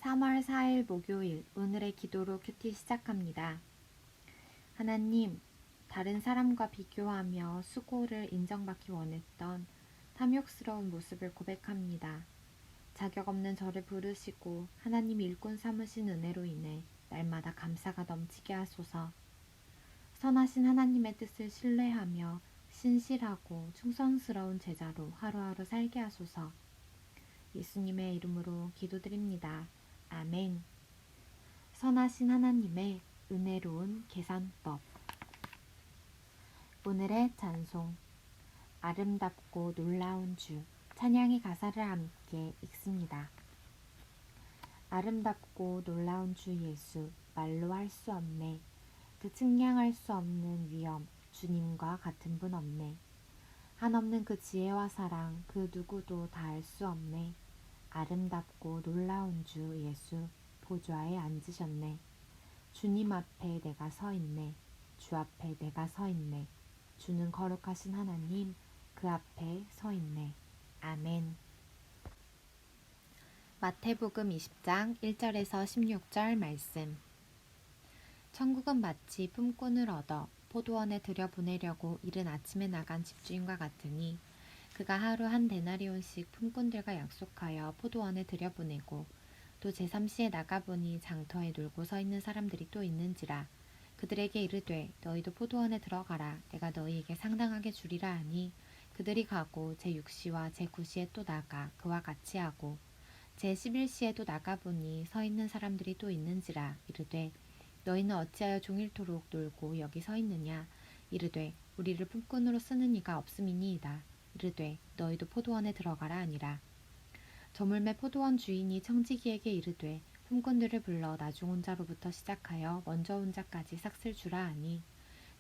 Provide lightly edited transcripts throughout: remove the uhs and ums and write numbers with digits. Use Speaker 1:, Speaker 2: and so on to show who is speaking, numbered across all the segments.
Speaker 1: 3월 4일 목요일 오늘의 기도로 큐티 시작합니다. 하나님, 다른 사람과 비교하며 수고를 인정받기 원했던 탐욕스러운 모습을 고백합니다. 자격 없는 저를 부르시고 하나님이 일꾼 삼으신 은혜로 인해 날마다 감사가 넘치게 하소서. 선하신 하나님의 뜻을 신뢰하며 신실하고 충성스러운 제자로 하루하루 살게 하소서. 예수님의 이름으로 기도드립니다. 아멘. 선하신 하나님의 은혜로운 계산법. 오늘의 찬송. 아름답고 놀라운 주. 찬양의 가사를 함께 읽습니다. 아름답고 놀라운 주 예수, 말로 할 수 없네. 그 측량할 수 없는 위엄, 주님과 같은 분 없네. 한없는 그 지혜와 사랑, 그 누구도 다 알 수 없네. 아름답고 놀라운 주 예수, 보좌에 앉으셨네. 주님 앞에 내가 서 있네. 주 앞에 내가 서 있네. 주는 거룩하신 하나님, 그 앞에 서 있네. 아멘. 마태복음 20장 1절에서 16절 말씀. 천국은 마치 품꾼을 얻어 포도원에 들여보내려고 이른 아침에 나간 집주인과 같으니 그가 하루 한 데나리온씩 품꾼들과 약속하여 포도원에 들여보내고 또 제3시에 나가보니 장터에 놀고 서 있는 사람들이 또 있는지라. 그들에게 이르되 너희도 포도원에 들어가라. 내가 너희에게 상당하게 주리라 하니 그들이 가고 제6시와 제9시에 또 나가 그와 같이 하고 제11시에 또 나가보니 서 있는 사람들이 또 있는지라. 이르되 너희는 어찌하여 종일토록 놀고 여기 서 있느냐. 이르되 우리를 품꾼으로 쓰는 이가 없음이니이다. 이르되 너희도 포도원에 들어가라 하니라. 저물매 포도원 주인이 청지기에게 이르되 품꾼들을 불러 나중 온 자로부터 시작하여 먼저 온 자까지 삭슬 주라 하니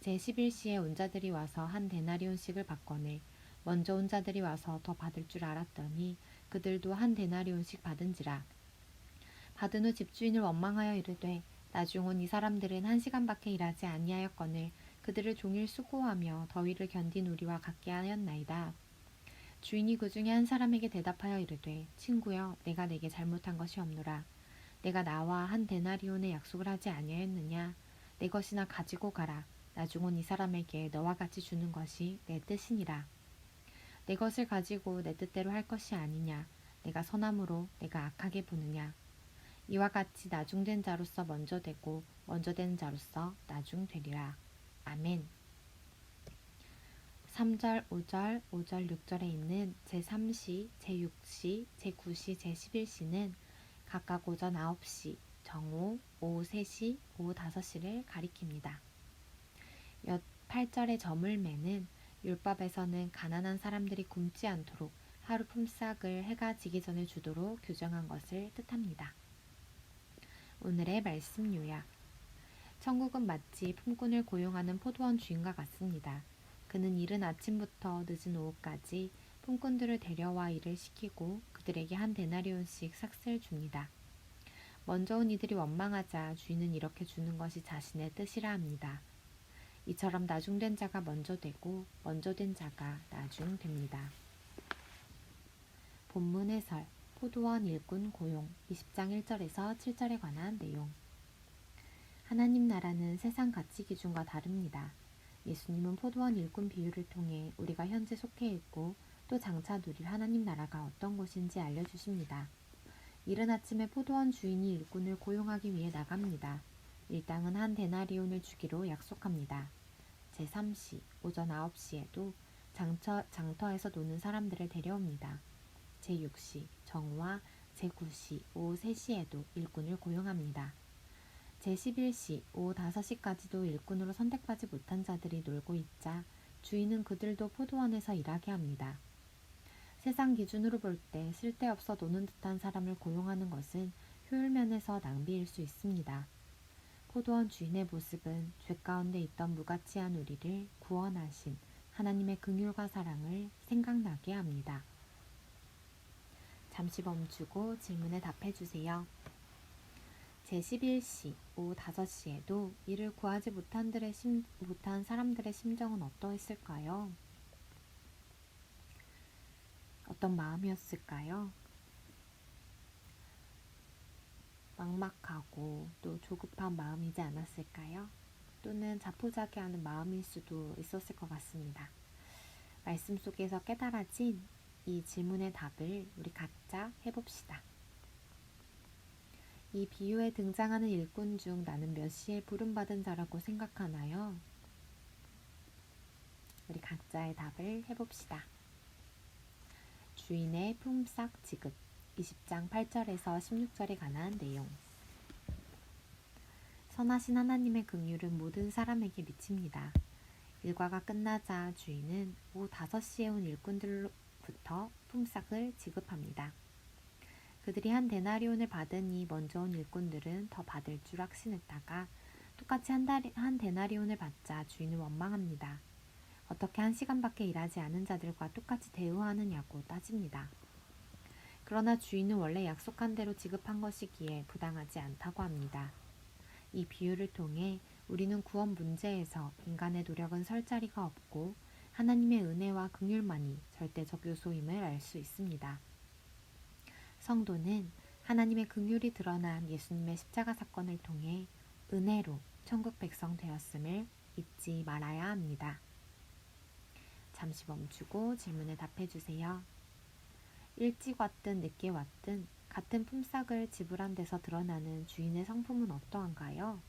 Speaker 1: 제11시에 온 자들이 와서 한 데나리온씩을 받거늘 먼저 온 자들이 와서 더 받을 줄 알았더니 그들도 한 데나리온씩 받은지라. 받은 후 집주인을 원망하여 이르되 나중 온 이 사람들은 1시간밖에 일하지 아니하였거늘 그들을 종일 수고하며 더위를 견딘 우리와 같게 하였나이다. 주인이 그 중에 한 사람에게 대답하여 이르되 친구여, 내가 내게 잘못한 것이 없노라. 내가 나와 한 데나리온의 약속을 하지 아니하였느냐. 내 것이나 가지고 가라. 나중 온 이 사람에게 너와 같이 주는 것이 내 뜻이니라. 내 것을 가지고 내 뜻대로 할 것이 아니냐. 내가 선함으로 내가 악하게 보느냐. 이와 같이 나중된 자로서 먼저 되고 먼저 된 자로서 나중 되리라. 아멘. 3절, 5절, 5절, 6절에 있는 제3시, 제6시, 제9시, 제11시는 각각 오전 9시, 정오, 오후 3시, 오후 5시를 가리킵니다. 8절의 저물매는 율법에서는 가난한 사람들이 굶지 않도록 하루 품삯을 해가 지기 전에 주도록 규정한 것을 뜻합니다. 오늘의 말씀 요약. 천국은 마치 품꾼을 고용하는 포도원 주인과 같습니다. 그는 이른 아침부터 늦은 오후까지 품꾼들을 데려와 일을 시키고 그들에게 한 데나리온씩 삭슬 줍니다. 먼저 온 이들이 원망하자 주인은 이렇게 주는 것이 자신의 뜻이라 합니다. 이처럼 나중된 자가 먼저 되고 먼저 된 자가 나중 됩니다. 본문 해설. 포도원 일꾼 고용 20장 1절에서 7절에 관한 내용. 하나님 나라는 세상 가치 기준과 다릅니다. 예수님은 포도원 일꾼 비유를 통해 우리가 현재 속해 있고 또 장차 누릴 하나님 나라가 어떤 곳인지 알려주십니다. 이른 아침에 포도원 주인이 일꾼을 고용하기 위해 나갑니다. 일당은 한 데나리온을 주기로 약속합니다. 제3시, 오전 9시에도 장터에서 노는 사람들을 데려옵니다. 제6시, 정오와 제9시, 오후 3시에도 일꾼을 고용합니다. 제11시, 오후 5시까지도 일꾼으로 선택받지 못한 자들이 놀고 있자 주인은 그들도 포도원에서 일하게 합니다. 세상 기준으로 볼 때 쓸데없어 노는 듯한 사람을 고용하는 것은 효율 면에서 낭비일 수 있습니다. 포도원 주인의 모습은 죄 가운데 있던 무가치한 우리를 구원하신 하나님의 긍휼과 사랑을 생각나게 합니다. 잠시 멈추고 질문에 답해주세요. 제11시, 오후 5시에도 이를 구하지 못한 사람들의 심정은 어떠했을까요? 어떤 마음이었을까요? 막막하고 또 조급한 마음이지 않았을까요? 또는 자포자기하는 마음일 수도 있었을 것 같습니다. 말씀 속에서 깨달아진 이 질문의 답을 우리 각자 해봅시다. 이 비유에 등장하는 일꾼 중 나는 몇 시에 부름받은 자라고 생각하나요? 우리 각자의 답을 해봅시다. 주인의 품삯 지급 20장 8절에서 16절에 관한 내용. 선하신 하나님의 긍휼은 모든 사람에게 미칩니다. 일과가 끝나자 주인은 오후 5시에 온 일꾼들로부터 품삯을 지급합니다. 그들이 한 데나리온을 받으니 먼저 온 일꾼들은 더 받을 줄 확신했다가 똑같이 한 데나리온을 받자 주인은 원망합니다. 어떻게 1시간밖에 일하지 않은 자들과 똑같이 대우하느냐고 따집니다. 그러나 주인은 원래 약속한 대로 지급한 것이기에 부당하지 않다고 합니다. 이 비유를 통해 우리는 구원 문제에서 인간의 노력은 설 자리가 없고 하나님의 은혜와 긍휼만이 절대적 요소임을 알 수 있습니다. 성도는 하나님의 긍휼이 드러난 예수님의 십자가 사건을 통해 은혜로 천국 백성 되었음을 잊지 말아야 합니다. 잠시 멈추고 질문에 답해주세요. 일찍 왔든 늦게 왔든 같은 품삯을 지불한 데서 드러나는 주인의 성품은 어떠한가요?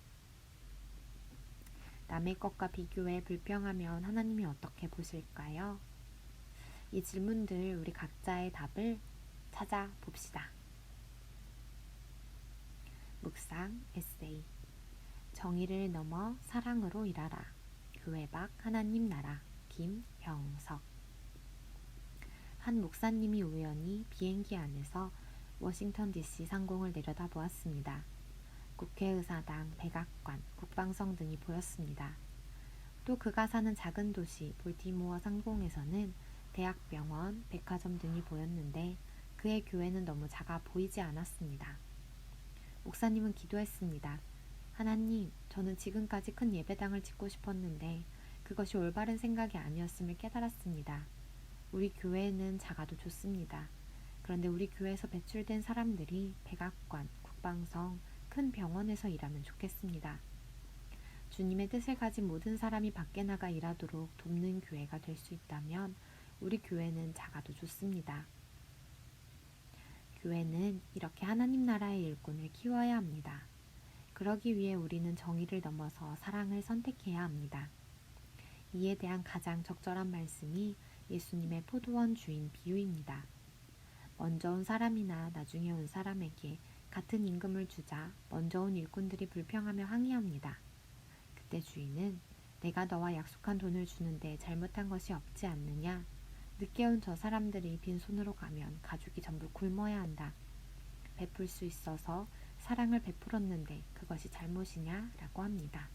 Speaker 1: 남의 것과 비교해 불평하면 하나님이 어떻게 보실까요? 이 질문들 우리 각자의 답을 찾아봅시다. 묵상 에세이. 정의를 넘어 사랑으로 일하라. 교회 밖 하나님 나라. 김병석. 한 목사님이 우연히 비행기 안에서 워싱턴 DC 상공을 내려다보았습니다. 국회의사당, 백악관, 국방성 등이 보였습니다. 또 그가 사는 작은 도시 볼티모어 상공에서는 대학병원, 백화점 등이 보였는데 그의 교회는 너무 작아 보이지 않았습니다. 목사님은 기도했습니다. 하나님, 저는 지금까지 큰 예배당을 짓고 싶었는데 그것이 올바른 생각이 아니었음을 깨달았습니다. 우리 교회는 작아도 좋습니다. 그런데 우리 교회에서 배출된 사람들이 백악관, 국방성, 큰 병원에서 일하면 좋겠습니다. 주님의 뜻을 가진 모든 사람이 밖에 나가 일하도록 돕는 교회가 될 수 있다면 우리 교회는 작아도 좋습니다. 교회는 이렇게 하나님 나라의 일꾼을 키워야 합니다. 그러기 위해 우리는 정의를 넘어서 사랑을 선택해야 합니다. 이에 대한 가장 적절한 말씀이 예수님의 포도원 주인 비유입니다. 먼저 온 사람이나 나중에 온 사람에게 같은 임금을 주자 먼저 온 일꾼들이 불평하며 항의합니다. 그때 주인은 내가 너와 약속한 돈을 주는데 잘못한 것이 없지 않느냐? 늦게 온 저 사람들이 빈손으로 가면 가족이 전부 굶어야 한다. 베풀 수 있어서 사랑을 베풀었는데 그것이 잘못이냐? 라고 합니다.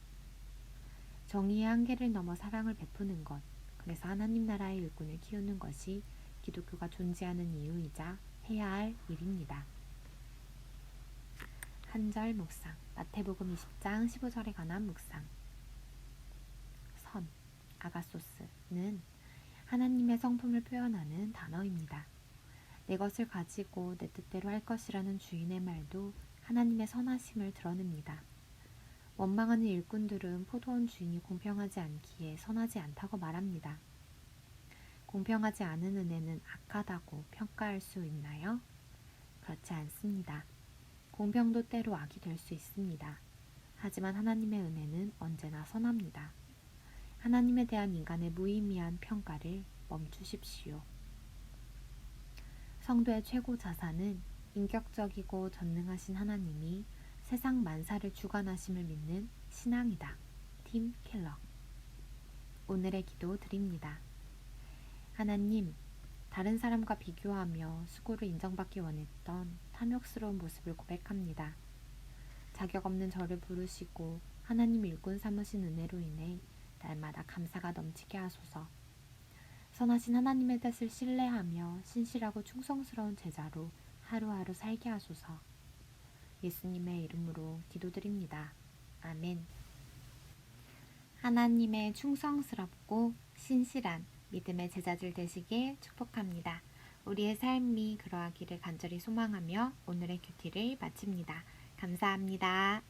Speaker 1: 정의의 한계를 넘어 사랑을 베푸는 것, 그래서 하나님 나라의 일꾼을 키우는 것이 기독교가 존재하는 이유이자 해야 할 일입니다. 한절 묵상, 마태복음 20장 15절에 관한 묵상. 선, 아가소스는 하나님의 성품을 표현하는 단어입니다. 내 것을 가지고 내 뜻대로 할 것이라는 주인의 말도 하나님의 선하심을 드러냅니다. 원망하는 일꾼들은 포도원 주인이 공평하지 않기에 선하지 않다고 말합니다. 공평하지 않은 은혜는 악하다고 평가할 수 있나요? 그렇지 않습니다. 공평도 때로 악이 될 수 있습니다. 하지만 하나님의 은혜는 언제나 선합니다. 하나님에 대한 인간의 무의미한 평가를 멈추십시오. 성도의 최고 자산은 인격적이고 전능하신 하나님이 세상 만사를 주관하심을 믿는 신앙이다. 팀 켈러. 오늘의 기도 드립니다. 하나님, 다른 사람과 비교하며 수고를 인정받기 원했던 탐욕스러운 모습을 고백합니다. 자격 없는 저를 부르시고 하나님 일꾼 삼으신 은혜로 인해 날마다 감사가 넘치게 하소서. 선하신 하나님의 뜻을 신뢰하며 신실하고 충성스러운 제자로 하루하루 살게 하소서. 예수님의 이름으로 기도드립니다. 아멘. 하나님의 충성스럽고 신실한 믿음의 제자들 되시길 축복합니다. 우리의 삶이 그러하기를 간절히 소망하며 오늘의 큐티를 마칩니다. 감사합니다.